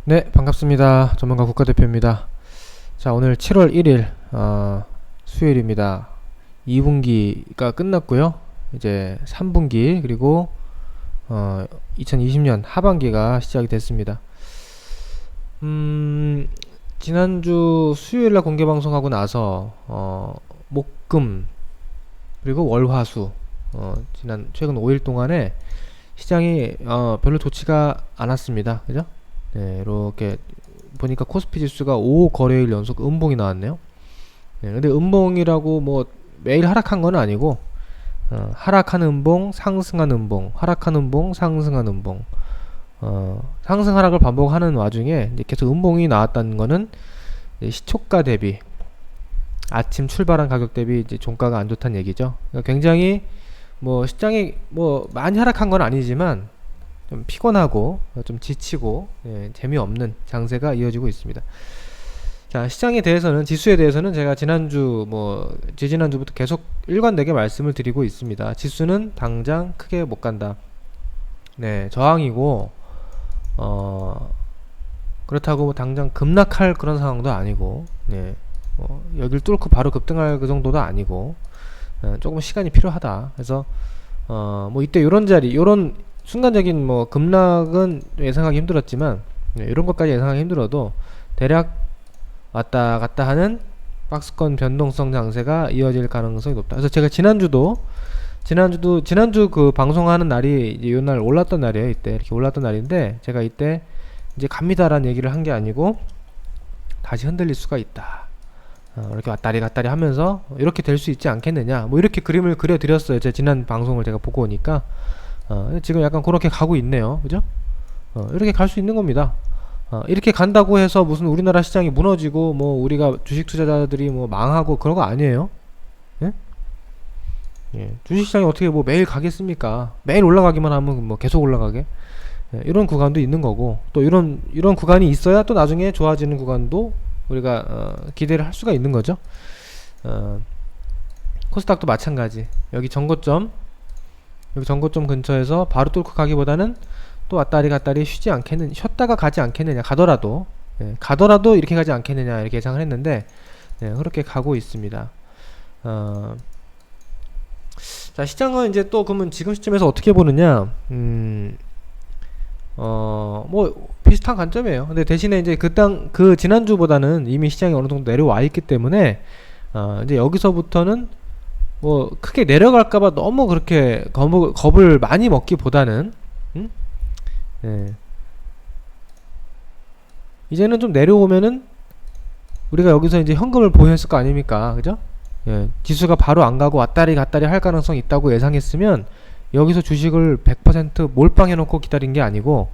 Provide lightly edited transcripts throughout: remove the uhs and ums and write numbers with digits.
네, 반갑습니다. 전문가 국가대표입니다. 자, 오늘 7월 1일 수요일입니다. 2분기가 끝났고요. 이제 3분기 그리고 2020년 하반기가 시작이 됐습니다. 지난주 수요일날 공개 방송하고 나서 목금 그리고 월화수 최근 5일 동안에 시장이 별로 좋지가 않았습니다. 그죠? 네, 이렇게 보니까 코스피 지수가 5거래일 연속 음봉이 나왔네요. 네, 근데 음봉이라고 뭐 매일 하락한 건 아니고 하락한 음봉, 상승한 음봉, 하락한 음봉, 상승한 음봉, 상승 하락을 반복하는 와중에 이제 계속 음봉이 나왔다는 거는 시초가 대비 아침 출발한 가격 대비 이제 종가가 안 좋다는 얘기죠. 그러니까 굉장히 뭐 시장이 뭐 많이 하락한 건 아니지만 좀 피곤하고 좀 지치고 재미없는 장세가 이어지고 있습니다. 자, 시장에 대해서는 지수에 대해서는 제가 지난주 지지난주부터 계속 일관되게 말씀을 드리고 있습니다. 지수는 당장 크게 못 간다. 네, 저항이고 그렇다고 뭐 당장 급락할 그런 상황도 아니고, 여길 뚫고 바로 급등할 그 정도도 아니고, 조금 시간이 필요하다. 그래서 뭐 이때 요런 자리, 요런 순간적인 뭐 급락은 예상하기 힘들었지만 이런 것까지 예상하기 힘들어도 대략 왔다 갔다 하는 박스권 변동성 장세가 이어질 가능성이 높다. 그래서 제가 지난주 그 방송하는 날이 이제 요날 올랐던 날이에요. 이때 이렇게 올랐던 날인데 제가 이때 이제 갑니다라는 얘기를 한 게 아니고 다시 흔들릴 수가 있다. 이렇게 왔다리 갔다리 하면서 이렇게 될 수 있지 않겠느냐, 뭐 이렇게 그림을 그려드렸어요. 제 지난 방송을 제가 보고 오니까 지금 약간 그렇게 가고 있네요. 그죠? 이렇게 갈 수 있는 겁니다. 이렇게 간다고 해서 무슨 우리나라 시장이 무너지고 뭐 우리가 주식 투자자들이 뭐 망하고 그런 거 아니에요. 예? 예. 주식시장이 어떻게 뭐 매일 가겠습니까? 매일 올라가기만 하면 뭐 계속 올라가게. 이런 구간도 있는 거고, 또 이런 구간이 있어야 또 나중에 좋아지는 구간도 우리가 기대를 할 수가 있는 거죠. 코스닥도 마찬가지. 여기 전고점 근처에서 바로 뚫고 가기보다는 또 왔다리 갔다리 쉬었다가 가지 않겠느냐, 가더라도 이렇게 가지 않겠느냐, 이렇게 예상을 했는데 그렇게 가고 있습니다. 자, 시장은 이제 또 그러면 지금 시점에서 어떻게 보느냐, 뭐 비슷한 관점이에요. 근데 대신에 이제 그 지난주보다는 이미 시장이 어느 정도 내려와 있기 때문에 이제 여기서부터는 뭐 크게 내려갈까봐 너무 그렇게 겁을 많이 먹기보다는 이제는 좀 내려오면은 우리가 여기서 이제 현금을 보유했을 거 아닙니까? 그죠? 지수가 바로 안 가고 왔다리 갔다리 할 가능성이 있다고 예상했으면 여기서 주식을 100% 몰빵해 놓고 기다린 게 아니고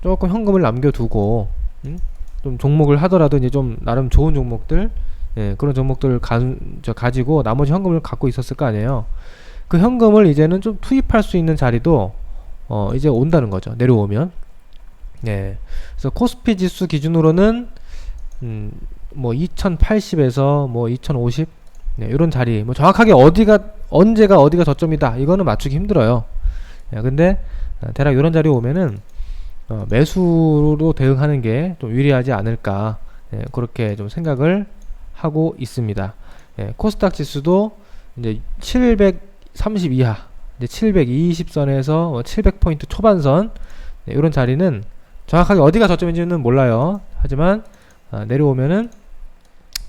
조금 현금을 남겨두고 좀 종목을 하더라도 이제 좀 나름 좋은 종목들, 그런 종목들을 가지고 나머지 현금을 갖고 있었을 거 아니에요. 그 현금을 이제는 좀 투입할 수 있는 자리도 이제 온다는 거죠. 내려오면. 그래서 코스피 지수 기준으로는 뭐 2080에서 뭐 2050 이런 자리, 뭐 정확하게 언제가 어디가 저점이다 이거는 맞추기 힘들어요. 근데 대략 이런 자리 오면은 매수로 대응하는 게 좀 유리하지 않을까, 그렇게 좀 생각을 하고 있습니다. 코스닥 지수도 이제 730 이하, 이제 720선에서 700포인트 초반선, 이런 자리는 정확하게 어디가 저점인지는 몰라요. 하지만 내려오면은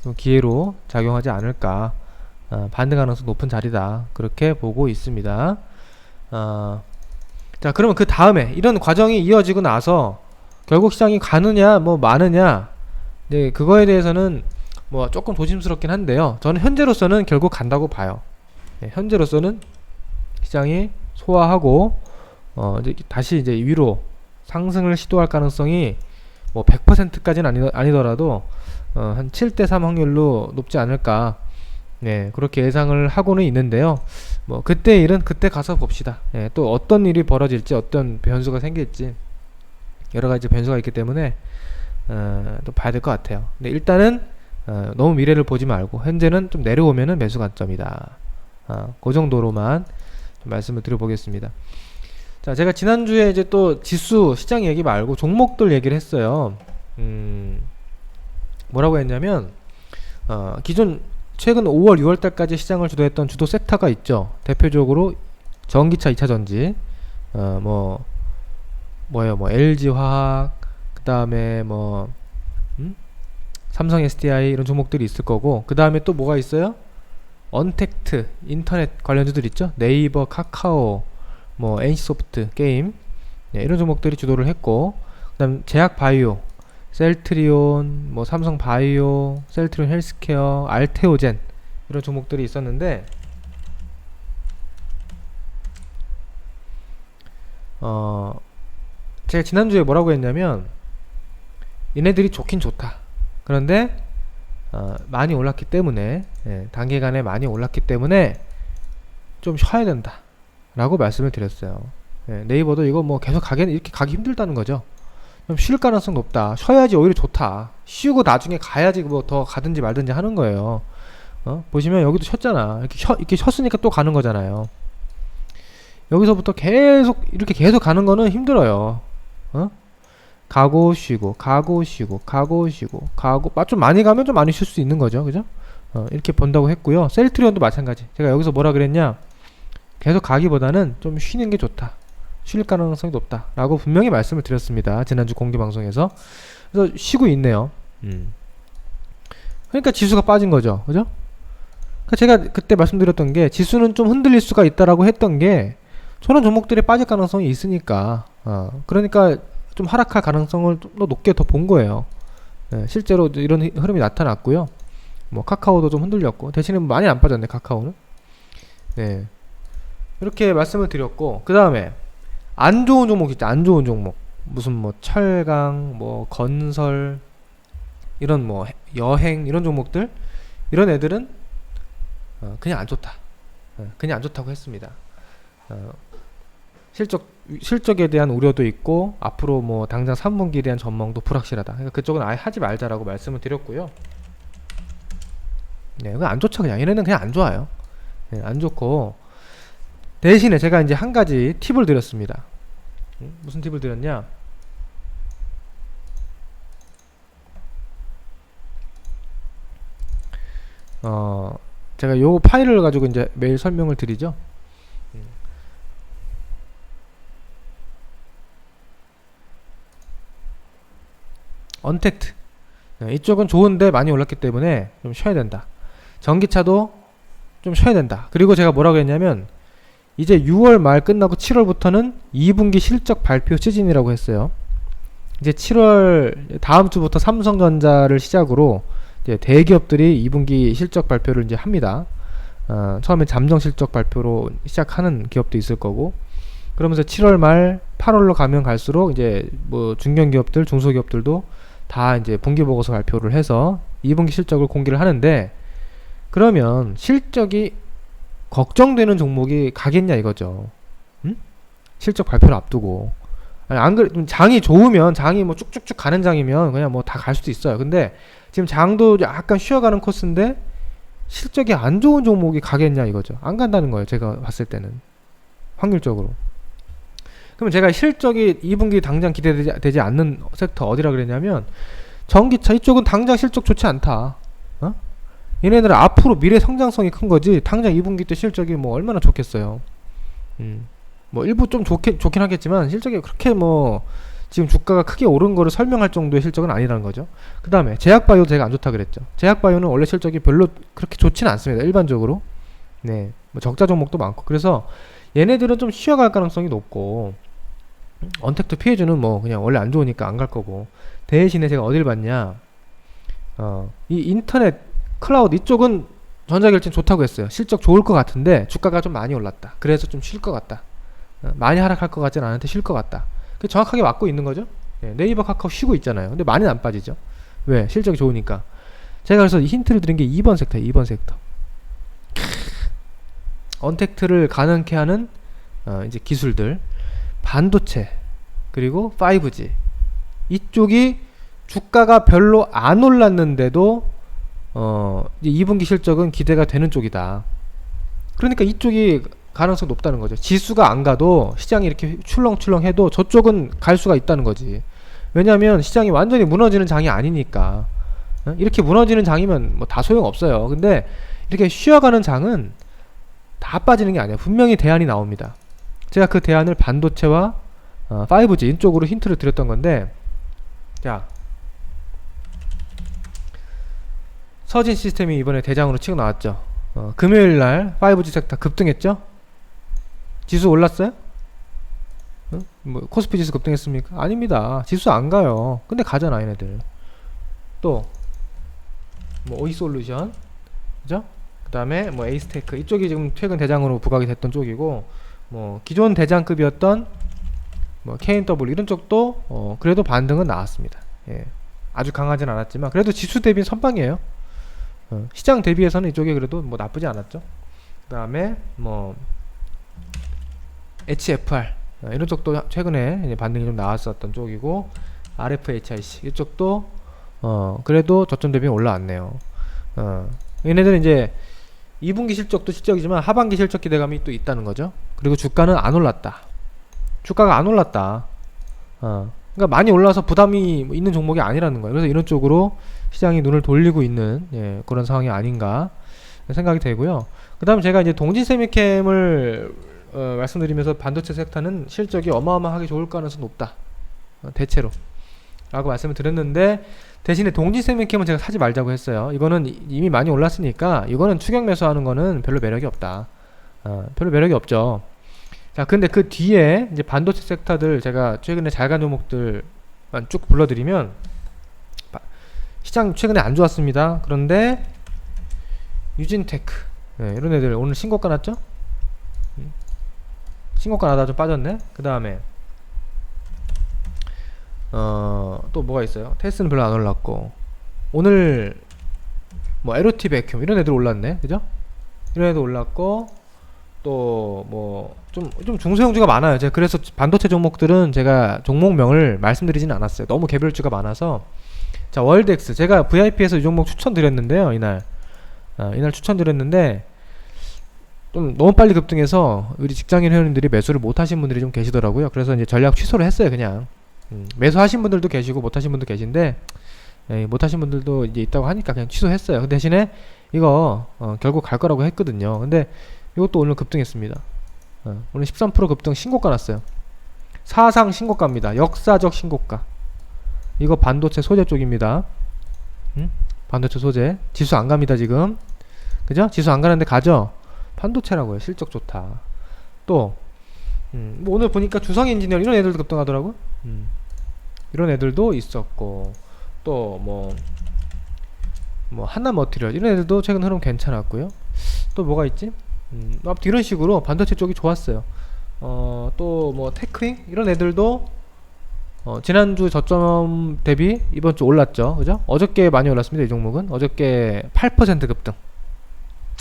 좀 기회로 작용하지 않을까, 반등 가능성 높은 자리다, 그렇게 보고 있습니다. 자, 그러면 그 다음에 이런 과정이 이어지고 나서 결국 시장이 가느냐 뭐 마느냐, 그거에 대해서는 뭐 조금 조심스럽긴 한데요, 저는 현재로서는 결국 간다고 봐요. 현재로서는 시장이 소화하고 이제 다시 이제 위로 상승을 시도할 가능성이 뭐 100%까지는 아니더라도 한 7대3 확률로 높지 않을까, 그렇게 예상을 하고는 있는데요. 뭐 그때 일은 그때 가서 봅시다. 또 어떤 일이 벌어질지, 어떤 변수가 생길지, 여러가지 변수가 있기 때문에 또 봐야 될 것 같아요. 근데 일단은 너무 미래를 보지 말고 현재는 좀 내려오면은 매수 관점이다, 그 정도로만 좀 말씀을 드려보겠습니다. 자, 제가 지난주에 이제 또 지수 시장 얘기 말고 종목들 얘기를 했어요. 뭐라고 했냐면 기존 최근 5월 6월 달까지 시장을 주도했던 주도 섹터가 있죠. 대표적으로 전기차 2차 전지, 뭐예요, LG화학, 그 다음에 삼성 SDI 이런 종목들이 있을 거고, 그 다음에 또 뭐가 있어요? 언택트, 인터넷 관련주들 있죠. 네이버, 카카오, NC소프트, 게임, 네, 이런 종목들이 주도를 했고, 그 다음 제약바이오, 셀트리온, 삼성바이오, 셀트리온 헬스케어, 알테오젠 이런 종목들이 있었는데, 제가 지난주에 뭐라고 했냐면 얘네들이 좋긴 좋다. 그런데 많이 올랐기 때문에, 단기간에 많이 올랐기 때문에 좀 쉬어야 된다 라고 말씀을 드렸어요. 네이버도 이거 계속 이렇게 가기 힘들다는 거죠. 좀 쉴 가능성 높다. 쉬어야지 오히려 좋다. 쉬고 나중에 가야지 더 가든지 말든지 하는 거예요. 보시면 여기도 쉬었잖아. 이렇게 쉬었으니까 또 가는 거잖아요. 여기서부터 이렇게 계속 가는 거는 힘들어요. 가고 쉬고 좀 많이 가면 좀 많이 쉴 수 있는 거죠. 그죠? 이렇게 본다고 했고요. 셀트리온도 마찬가지. 제가 여기서 뭐라 그랬냐? 계속 가기보다는 좀 쉬는 게 좋다. 쉴 가능성이 높다 라고 분명히 말씀을 드렸습니다. 지난주 공개방송에서. 그래서 쉬고 있네요. 그러니까 지수가 빠진 거죠. 그죠? 그러니까 제가 그때 말씀드렸던 게 지수는 좀 흔들릴 수가 있다라고 했던 게 저런 종목들이 빠질 가능성이 있으니까, 그러니까 좀 하락할 가능성을 좀 더 높게 더 본 거예요. 실제로 이런 흐름이 나타났고요. 카카오도 좀 흔들렸고, 대신에 많이 안 빠졌네, 카카오는. 네. 이렇게 말씀을 드렸고, 그 다음에 안 좋은 종목 있죠. 안 좋은 종목. 무슨 철강, 건설, 이런 여행, 이런 종목들, 이런 애들은 그냥 안 좋다. 그냥 안 좋다고 했습니다. 실적에 대한 우려도 있고, 앞으로 당장 3분기에 대한 전망도 불확실하다. 그러니까 그쪽은 아예 하지 말자라고 말씀을 드렸고요. 네, 그건 안 좋죠. 그냥 얘네는 그냥 안 좋아요. 네, 안 좋고, 대신에 제가 이제 한 가지 팁을 드렸습니다. 무슨 팁을 드렸냐? 제가 요 파일을 가지고 이제 매일 설명을 드리죠. 언택트, 이쪽은 좋은데 많이 올랐기 때문에 좀 쉬어야 된다. 전기차도 좀 쉬어야 된다. 그리고 제가 뭐라고 했냐면 이제 6월 말 끝나고 7월부터는 2분기 실적 발표 시즌이라고 했어요. 이제 7월 다음 주부터 삼성전자를 시작으로 이제 대기업들이 2분기 실적 발표를 이제 합니다. 처음에 잠정 실적 발표로 시작하는 기업도 있을 거고, 그러면서 7월 말 8월로 가면 갈수록 이제 중견기업들, 중소기업들도 다 이제 분기보고서 발표를 해서 2분기 실적을 공개를 하는데, 그러면 실적이 걱정되는 종목이 가겠냐 이거죠. 실적 발표를 앞두고. 안 그래, 장이 좋으면, 장이 쭉쭉쭉 가는 장이면 그냥 다 갈 수도 있어요. 근데 지금 장도 약간 쉬어가는 코스인데 실적이 안 좋은 종목이 가겠냐 이거죠. 안 간다는 거예요. 제가 봤을 때는 확률적으로. 그러면 제가 실적이 2분기 당장 기대되지 않는 섹터 어디라 그랬냐면 전기차. 이쪽은 당장 실적 좋지 않다. 얘네들은 앞으로 미래 성장성이 큰 거지 당장 2분기 때 실적이 얼마나 좋겠어요. 일부 좀 좋긴 하겠지만 실적이 그렇게 지금 주가가 크게 오른 거를 설명할 정도의 실적은 아니라는 거죠. 그 다음에 제약바이오 제가 안 좋다 그랬죠. 제약바이오는 원래 실적이 별로 그렇게 좋지는 않습니다. 일반적으로. 네, 적자 종목도 많고. 그래서 얘네들은 좀 쉬어갈 가능성이 높고, 언택트 피해주는 그냥 원래 안 좋으니까 안 갈 거고. 대신에 제가 어딜 봤냐, 이 인터넷 클라우드 이쪽은 전자결제는 좋다고 했어요. 실적 좋을 것 같은데 주가가 좀 많이 올랐다. 그래서 좀 쉴 것 같다. 많이 하락할 것 같지는 않은데 쉴 것 같다. 그게 정확하게 맞고 있는 거죠. 네이버, 카카오 쉬고 있잖아요. 근데 많이는 안 빠지죠. 왜? 실적이 좋으니까. 제가 그래서 힌트를 드린 게 2번 섹터예요. 2번 섹터. 언택트를 가능케 하는 이제 기술들, 반도체, 그리고 5G. 이쪽이 주가가 별로 안 올랐는데도 이제 2분기 실적은 기대가 되는 쪽이다. 그러니까 이쪽이 가능성이 높다는 거죠. 지수가 안 가도 시장이 이렇게 출렁출렁 해도 저쪽은 갈 수가 있다는 거지. 왜냐면 시장이 완전히 무너지는 장이 아니니까. 이렇게 무너지는 장이면 뭐 다 소용없어요. 근데 이렇게 쉬어가는 장은 다 빠지는 게 아니에요. 분명히 대안이 나옵니다. 제가 그 대안을 반도체와 5G 이쪽으로 힌트를 드렸던 건데, 자, 서진 시스템이 이번에 대장으로 치고 나왔죠. 금요일날 5G 섹터 급등했죠. 지수 올랐어요? 뭐 코스피 지수 급등했습니까? 아닙니다. 지수 안 가요. 근데 가잖아 얘네들. 또 뭐 오이솔루션, 그죠? 그 다음에 뭐 에이스테크, 이쪽이 지금 최근 대장으로 부각이 됐던 쪽이고, 뭐 기존 대장급이었던 뭐 KNW 이런 쪽도 그래도 반등은 나왔습니다. 예. 아주 강하진 않았지만 그래도 지수 대비 선방이에요. 시장 대비해서는 이쪽이 그래도 뭐 나쁘지 않았죠. 그 다음에 뭐 HFR 이런 쪽도 최근에 이제 반등이 좀 나왔었던 쪽이고, RFHIC 이쪽도 그래도 저점 대비 올라왔네요. 얘네들은 이제 2분기 실적도 실적이지만 하반기 실적 기대감이 또 있다는 거죠. 그리고 주가는 안 올랐다. 주가가 안 올랐다. 그러니까 많이 올라서 부담이 있는 종목이 아니라는 거예요. 그래서 이런 쪽으로 시장이 눈을 돌리고 있는 그런 상황이 아닌가 생각이 되고요. 그 다음에 제가 이제 동진세미캠을 말씀드리면서 반도체 섹터는 실적이 어마어마하게 좋을 가능성이 높다. 대체로. 라고 말씀을 드렸는데, 대신에 동진세미캠은 제가 사지 말자고 했어요. 이거는 이미 많이 올랐으니까 이거는 추격 매수하는 거는 별로 매력이 없다. 별로 매력이 없죠. 자, 근데 그 뒤에 이제 반도체 섹터들 제가 최근에 잘 간 종목들만 쭉 불러드리면, 시장 최근에 안 좋았습니다. 그런데 유진테크, 이런 애들 오늘 신고가 났죠? 신고가 나다 좀 빠졌네. 그 다음에 또 뭐가 있어요? 테스는 별로 안 올랐고, 오늘 뭐 LOT 베큐um 이런 애들 올랐네, 그죠? 이런 애들 올랐고, 또 뭐 좀 중소형주가 많아요. 제가 그래서 반도체 종목들은 제가 종목명을 말씀드리지는 않았어요. 너무 개별주가 많아서. 자, 월드엑스 제가 VIP에서 이 종목 추천드렸는데요. 이날 추천드렸는데 좀 너무 빨리 급등해서 우리 직장인 회원님들이 매수를 못하신 분들이 좀 계시더라고요. 그래서 이제 전략 취소를 했어요. 그냥 매수하신 분들도 계시고 못하신 분도 계신데, 못하신 분들도 이제 있다고 하니까 그냥 취소했어요. 그 대신에 이거 결국 갈 거라고 했거든요. 근데 이것도 오늘 급등했습니다. 오늘 13% 급등, 신고가 났어요. 사상 신고가입니다. 역사적 신고가. 이거 반도체 소재 쪽입니다. 반도체 소재. 지수 안 갑니다 지금. 그죠? 지수 안 가는데 가죠? 반도체라고요. 실적 좋다. 또 뭐 오늘 보니까 주성 엔지니어 이런 애들도 급등하더라고. 이런 애들도 있었고, 또 뭐 한남 머티리얼 이런 애들도 최근 흐름 괜찮았고요. 또 뭐가 있지? 이런 식으로 반도체 쪽이 좋았어요. 또 뭐 테크잉 이런 애들도 지난주 저점 대비 이번 주 올랐죠. 그죠? 어저께 많이 올랐습니다. 이 종목은 어저께 8% 급등.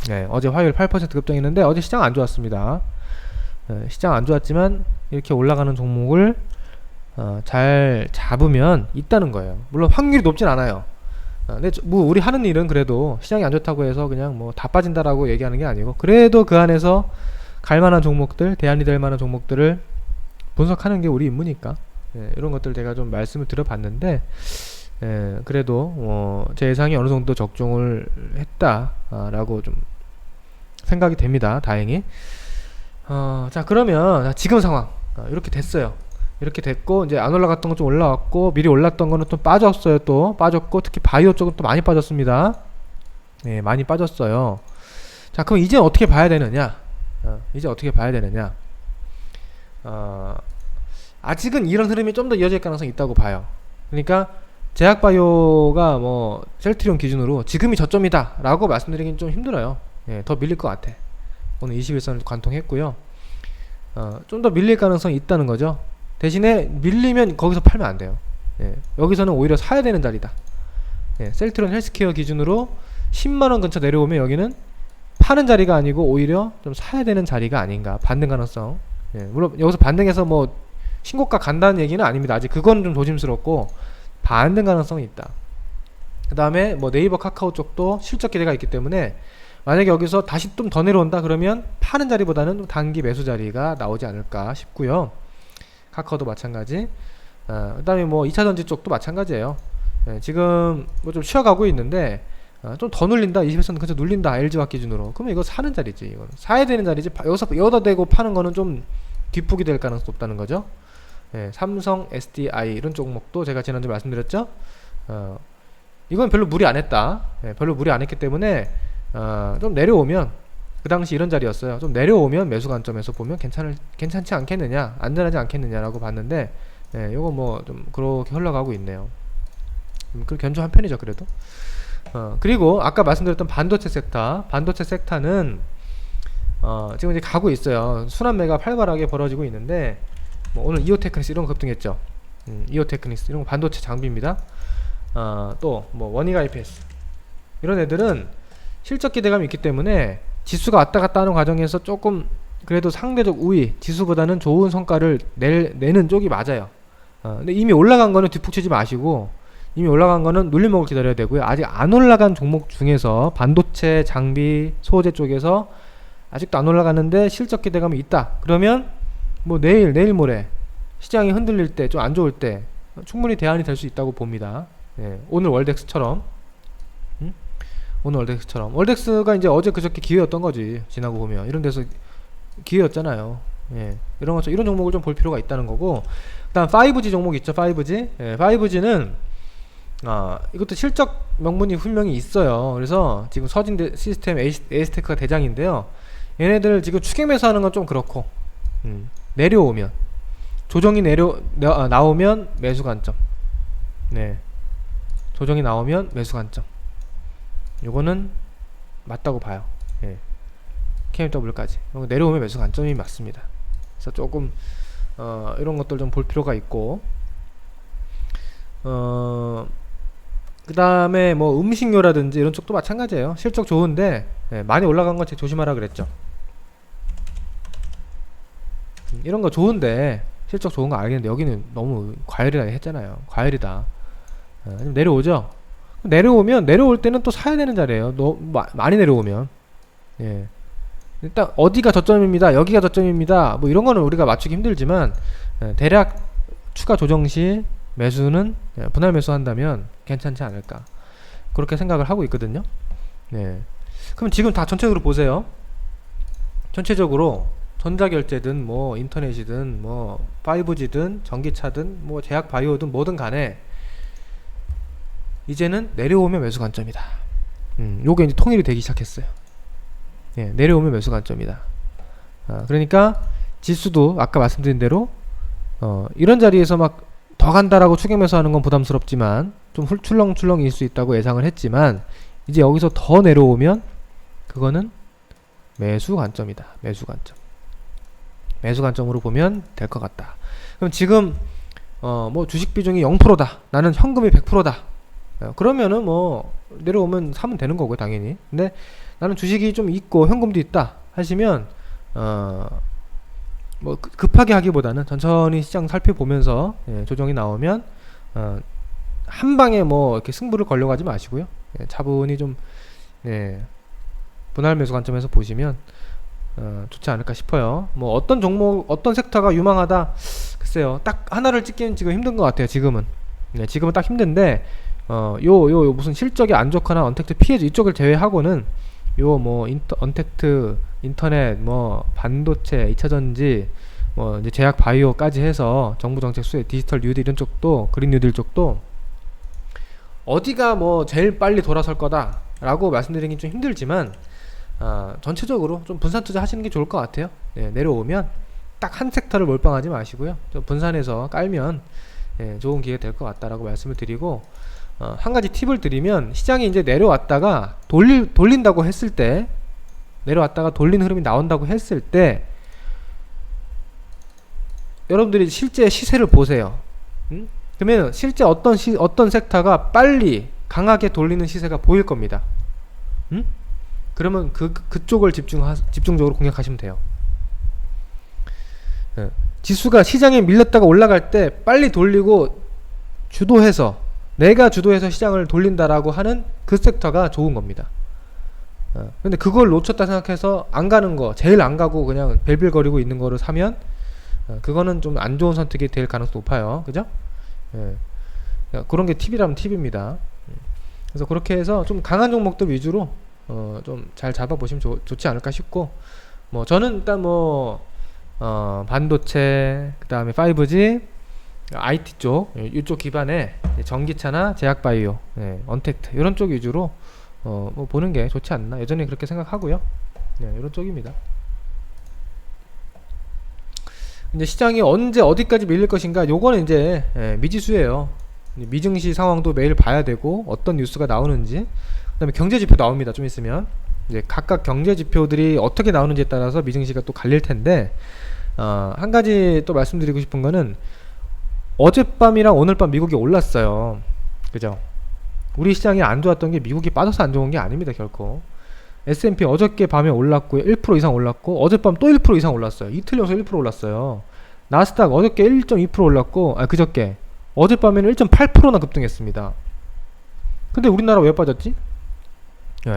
네, 어제 화요일 8% 급등했는데 어제 시장 안 좋았습니다. 시장 안 좋았지만 이렇게 올라가는 종목을 잘 잡으면 있다는 거예요. 물론 확률이 높진 않아요. 근데 뭐 우리 하는 일은 그래도 시장이 안 좋다고 해서 그냥 뭐 다 빠진다라고 얘기하는 게 아니고, 그래도 그 안에서 갈만한 종목들, 대안이 될 만한 종목들을 분석하는 게 우리 임무니까, 이런 것들 제가 좀 말씀을 드려봤는데, 그래도 제 예상이 어느 정도 적중을 했다라고 좀 생각이 됩니다. 다행히. 자, 그러면 지금 상황 이렇게 됐어요. 이렇게 됐고, 이제 안 올라갔던 거 좀 올라왔고, 미리 올랐던 거는 또 빠졌어요. 또 빠졌고, 특히 바이오 쪽은 또 많이 빠졌습니다. 네, 많이 빠졌어요. 자, 그럼 이제 어떻게 봐야 되느냐? 이제 어떻게 봐야 되느냐? 아직은 이런 흐름이 좀 더 이어질 가능성이 있다고 봐요. 그러니까 제약바이오가 뭐 셀트리온 기준으로 지금이 저점이다 라고 말씀드리긴 좀 힘들어요. 더 밀릴 것 같아. 오늘 21선을 관통했고요. 좀 더 밀릴 가능성이 있다는 거죠. 대신에 밀리면 거기서 팔면 안 돼요. 여기서는 오히려 사야 되는 자리다. 셀트리온 헬스케어 기준으로 10만원 근처 내려오면 여기는 파는 자리가 아니고 오히려 좀 사야 되는 자리가 아닌가. 반등 가능성. 물론 여기서 반등해서 뭐 신고가 간다는 얘기는 아닙니다. 아직 그건 좀 조심스럽고 반등 가능성이 있다. 그 다음에 뭐 네이버 카카오 쪽도 실적 기대가 있기 때문에 만약에 여기서 다시 좀 더 내려온다 그러면 파는 자리보다는 단기 매수 자리가 나오지 않을까 싶고요. 카카오도 마찬가지. 그다음에 뭐 2차전지 쪽도 마찬가지예요. 예, 지금 뭐 좀 쉬어가고 있는데 좀 더 눌린다, 20% 근처 눌린다, LG화학 기준으로. 그러면 이거 사는 자리지. 이거는 사야 되는 자리지. 여기다 대고 파는 거는 좀 뒷북이 될 가능성이 높다는 거죠. 예, 삼성, SDI 이런 종목도 제가 지난주에 말씀드렸죠. 이건 별로 무리 안 했다. 예, 별로 무리 안 했기 때문에 좀 내려오면, 그 당시 이런 자리였어요. 좀 내려오면 매수 관점에서 보면 괜찮지 않겠느냐, 안전하지 않겠느냐라고 봤는데, 예, 요거 뭐 좀 그렇게 흘러가고 있네요. 그 견조한 편이죠, 그래도. 그리고 아까 말씀드렸던 반도체 섹터는 지금 이제 가고 있어요. 순환매가 활발하게 벌어지고 있는데, 뭐 오늘 이오테크닉스 이런 거 급등했죠. 이오테크닉스 이런 거 반도체 장비입니다. 또 뭐 원익 IPS 이런 애들은 실적 기대감이 있기 때문에 지수가 왔다 갔다 하는 과정에서 조금 그래도 상대적 우위, 지수보다는 좋은 성과를 내는 쪽이 맞아요. 근데 이미 올라간 거는 뒷북 치지 마시고, 이미 올라간 거는 눌림목을 기다려야 되고요. 아직 안 올라간 종목 중에서 반도체, 장비, 소재 쪽에서 아직도 안 올라가는데 실적 기대감이 있다. 그러면 뭐 내일 모레 시장이 흔들릴 때, 좀 안 좋을 때 충분히 대안이 될 수 있다고 봅니다. 예, 오늘 월덱스처럼. 오늘 월덱스가 이제 어제 그저께 기회였던 거지. 지나고 보면 이런 데서 기회였잖아요. 예, 이런 종목을 좀 볼 필요가 있다는 거고. 그다음 5G 종목 있죠. 5G. 예, 5G는 이것도 실적 명분이 분명히 있어요. 그래서 지금 서진 시스템 에이스테크가 대장인데요. 얘네들 지금 추격 매수하는 건 좀 그렇고, 내려오면 조정이 나오면 매수 관점. 네, 조정이 나오면 매수 관점. 요거는 맞다고 봐요. 예. KMW까지 내려오면 매수 관점이 맞습니다. 그래서 조금 이런 것들 좀 볼 필요가 있고, 그 다음에 뭐 음식료라든지 이런 쪽도 마찬가지예요. 실적 좋은데 많이 올라간 건 조심하라 그랬죠. 이런 거 좋은데 실적 좋은 거 알겠는데 여기는 너무 과열이다 했잖아요. 과열이다. 내려오죠. 내려오면 내려올 때는 또 사야 되는 자리예요. 너무 많이 내려오면. 예. 일단 어디가 저점입니다, 여기가 저점입니다, 뭐 이런 거는 우리가 맞추기 힘들지만, 대략 추가 조정 시 매수는 분할 매수한다면 괜찮지 않을까, 그렇게 생각을 하고 있거든요. 네. 그럼 지금 다 전체적으로 보세요. 전체적으로 전자결제든 뭐 인터넷이든 뭐 5G든 전기차든 뭐 제약 바이오든 뭐든 간에 이제는 내려오면 매수 관점이다. 요게 이제 통일이 되기 시작했어요. 예, 내려오면 매수 관점이다. 그러니까 지수도 아까 말씀드린 대로 이런 자리에서 막 더 간다라고 추격 매수하는 건 부담스럽지만 좀 출렁출렁일 수 있다고 예상을 했지만, 이제 여기서 더 내려오면 그거는 매수 관점이다. 매수 관점으로 보면 될 것 같다. 그럼 지금 뭐 주식 비중이 0%다, 나는 현금이 100%다, 그러면은 뭐 내려오면 사면 되는 거고요, 당연히. 근데 나는 주식이 좀 있고 현금도 있다 하시면 뭐 급하게 하기보다는 천천히 시장 살펴보면서 조정이 나오면 한 방에 뭐 이렇게 승부를 걸려고 하지 마시고요. 차분히 좀 분할 매수 관점에서 보시면 좋지 않을까 싶어요. 뭐 어떤 종목, 어떤 섹터가 유망하다, 글쎄요, 딱 하나를 찍기는 지금 힘든 것 같아요. 지금은 딱 힘든데, 요 무슨 실적이 안 좋거나 언택트 피해주 이쪽을 제외하고는 요 뭐 언택트, 인터넷, 뭐 반도체, 2차전지, 뭐 이제 제약 바이오까지 해서 정부 정책 수혜, 디지털 뉴딜 이런 쪽도, 그린 뉴딜 쪽도 어디가 뭐 제일 빨리 돌아설 거다라고 말씀드리긴 좀 힘들지만, 전체적으로 좀 분산 투자 하시는 게 좋을 것 같아요. 내려오면 딱 한 섹터를 몰빵하지 마시고요. 좀 분산해서 깔면 좋은 기회 될 것 같다라고 말씀을 드리고, 한 가지 팁을 드리면, 시장이 이제 내려왔다가 돌린다고 했을 때, 내려왔다가 돌린 흐름이 나온다고 했을 때, 여러분들이 실제 시세를 보세요. 그러면 실제 어떤 섹터가 빨리 강하게 돌리는 시세가 보일 겁니다. 그러면 그쪽을 집중적으로 공략하시면 돼요. 지수가 시장에 밀렸다가 올라갈 때 빨리 돌리고 내가 주도해서 시장을 돌린다라고 하는 그 섹터가 좋은 겁니다. 근데 그걸 놓쳤다 생각해서 안 가는 거, 제일 안 가고 그냥 벨빌거리고 있는 거를 사면 그거는 좀 안 좋은 선택이 될 가능성이 높아요. 그죠? 예. 그런 게 팁이라면 팁입니다. 그래서 그렇게 해서 좀 강한 종목들 위주로 좀 잘 잡아보시면 좋지 않을까 싶고, 뭐 저는 일단 뭐 반도체, 그 다음에 5G, IT 쪽, 이쪽 기반의 전기차나 제약바이오, 언택트 이런 쪽 위주로 뭐 보는 게 좋지 않나, 여전히 그렇게 생각하고요. 이런 쪽입니다. 이제 시장이 언제 어디까지 밀릴 것인가, 요거는 이제 미지수예요. 미증시 상황도 매일 봐야 되고, 어떤 뉴스가 나오는지, 그 다음에 경제지표 나옵니다. 좀 있으면 이제 각각 경제지표들이 어떻게 나오는지에 따라서 미증시가 또 갈릴 텐데, 한 가지 또 말씀드리고 싶은 거는, 어젯밤이랑 오늘 밤 미국이 올랐어요. 그죠? 우리 시장이 안 좋았던 게 미국이 빠져서 안 좋은 게 아닙니다. 결코 S&P 어저께 밤에 올랐고요, 1% 이상 올랐고, 어젯밤 또 1% 이상 올랐어요. 이틀 연속 1% 올랐어요. 나스닥 어저께 1.2% 올랐고, 그저께 어젯밤에는 1.8%나 급등했습니다. 근데 우리나라 왜 빠졌지?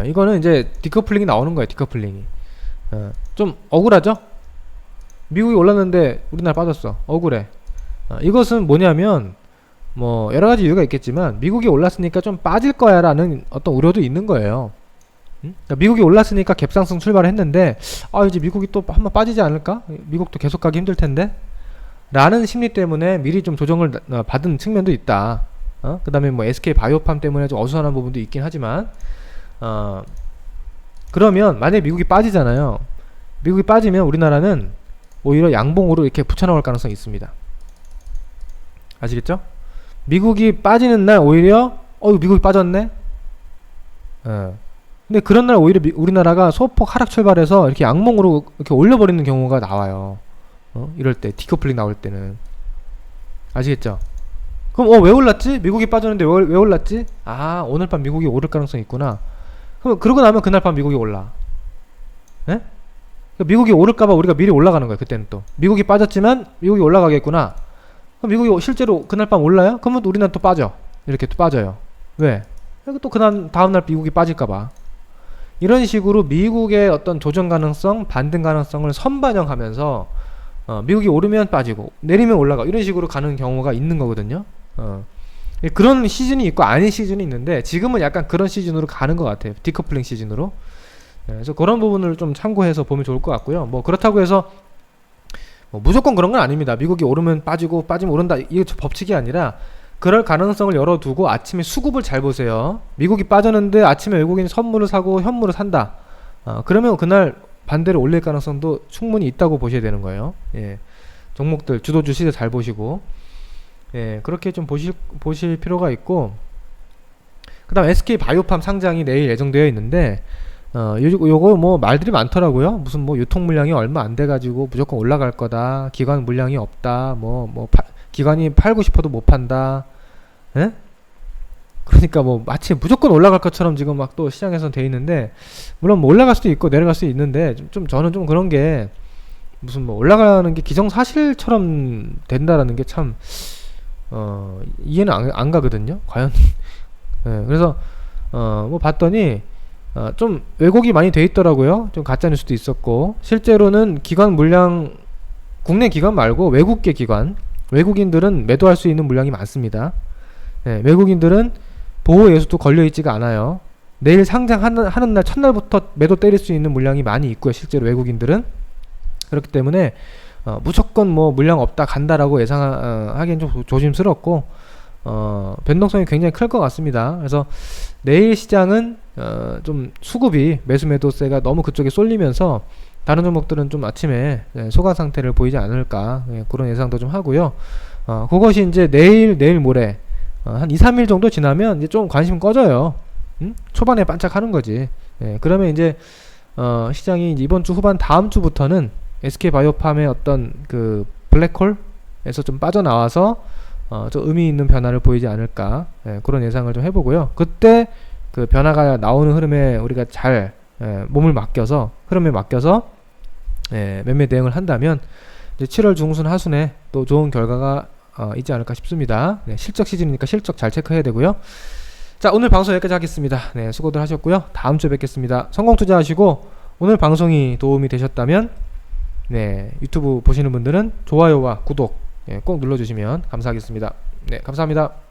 이거는 이제 디커플링이 나오는 거예요. 디커플링이 좀 억울하죠? 미국이 올랐는데 우리나라 빠졌어. 억울해. 이것은 뭐냐면, 뭐 여러가지 이유가 있겠지만 미국이 올랐으니까 좀 빠질 거야 라는 어떤 우려도 있는 거예요. 그러니까 미국이 올랐으니까 갭상승 출발을 했는데, 이제 미국이 또 한번 빠지지 않을까? 미국도 계속 가기 힘들 텐데 라는 심리 때문에 미리 좀 조정을 받은 측면도 있다. 그 다음에 뭐 SK 바이오팜 때문에 좀 어수선한 부분도 있긴 하지만, 그러면 만약에 미국이 빠지잖아요. 미국이 빠지면 우리나라는 오히려 양봉으로 이렇게 붙여나올 가능성이 있습니다. 아시겠죠? 미국이 빠지는 날 오히려 미국이 빠졌네? 근데 그런 날 오히려 우리나라가 소폭 하락 출발해서 이렇게 양봉으로 이렇게 올려버리는 경우가 나와요. 이럴 때 디커플링 나올 때는. 아시겠죠? 그럼 왜 올랐지? 미국이 빠졌는데 왜 올랐지? 오늘 밤 미국이 오를 가능성이 있구나. 그러고 나면 그날 밤 미국이 올라. 예? 미국이 오를까봐 우리가 미리 올라가는 거예요. 그때는 또 미국이 빠졌지만 미국이 올라가겠구나. 그럼 미국이 실제로 그날 밤 올라요? 그러면 우리나라 또 빠져. 이렇게 또 빠져요. 왜? 또 다음날 미국이 빠질까봐. 이런 식으로 미국의 어떤 조정 가능성, 반등 가능성을 선반영하면서 미국이 오르면 빠지고 내리면 올라가, 이런 식으로 가는 경우가 있는 거거든요. 그런 시즌이 있고 아닌 시즌이 있는데, 지금은 약간 그런 시즌으로 가는 것 같아요. 디커플링 시즌으로. 그래서 그런 부분을 좀 참고해서 보면 좋을 것 같고요. 뭐 그렇다고 해서 무조건 그런 건 아닙니다. 미국이 오르면 빠지고 빠지면 오른다, 이게 법칙이 아니라 그럴 가능성을 열어두고 아침에 수급을 잘 보세요. 미국이 빠졌는데 아침에 외국인이 선물을 사고 현물을 산다. 그러면 그날 반대로 올릴 가능성도 충분히 있다고 보셔야 되는 거예요. 종목들 주도주 시세 잘 보시고, 그렇게 좀 보실 필요가 있고, 그 다음 SK 바이오팜 상장이 내일 예정되어 있는데, 요거 뭐 말들이 많더라고요. 무슨 뭐 유통 물량이 얼마 안 돼가지고 무조건 올라갈 거다, 기관 물량이 없다, 기관이 팔고 싶어도 못 판다. 그러니까 뭐 마치 무조건 올라갈 것처럼 지금 막 또 시장에선 돼 있는데, 물론 뭐 올라갈 수도 있고 내려갈 수도 있는데, 저는 좀 그런 게 무슨 뭐 올라가는 게 기정사실처럼 된다라는 게 참 이해는 안 가거든요. 과연. 그래서 뭐 봤더니 좀 왜곡이 많이 돼 있더라고요. 좀 가짜뉴스도 있었고, 실제로는 기관 물량, 국내 기관 말고 외국계 기관, 외국인들은 매도할 수 있는 물량이 많습니다. 외국인들은 보호 예수도 걸려있지가 않아요. 내일 상장하는 날 첫날부터 매도 때릴 수 있는 물량이 많이 있고요. 실제로 외국인들은. 그렇기 때문에 무조건 뭐 물량 없다 간다라고 예상하기엔 좀 조심스럽고, 변동성이 굉장히 클 것 같습니다. 그래서 내일 시장은 좀 수급이, 매수 매도세가 너무 그쪽에 쏠리면서 다른 종목들은 좀 아침에 소강 상태를 보이지 않을까, 그런 예상도 좀 하고요. 그것이 이제 내일 모레 한 2-3일 정도 지나면 이제 좀 관심 꺼져요. 초반에 반짝하는 거지. 그러면 이제 시장이 이번 주 후반 다음 주부터는 SK 바이오팜의 어떤 그 블랙홀에서 좀 빠져나와서 좀 의미 있는 변화를 보이지 않을까, 그런 예상을 좀 해보고요. 그때 그 변화가 나오는 흐름에 우리가 잘 몸을 맡겨서, 흐름에 맡겨서 매매 대응을 한다면 이제 7월 중순 하순에 또 좋은 결과가 있지 않을까 싶습니다. 실적 시즌이니까 실적 잘 체크해야 되고요. 자, 오늘 방송 여기까지 하겠습니다. 수고들 하셨고요. 다음 주에 뵙겠습니다. 성공 투자하시고, 오늘 방송이 도움이 되셨다면 유튜브 보시는 분들은 좋아요와 구독 꼭 눌러주시면 감사하겠습니다. 네, 감사합니다.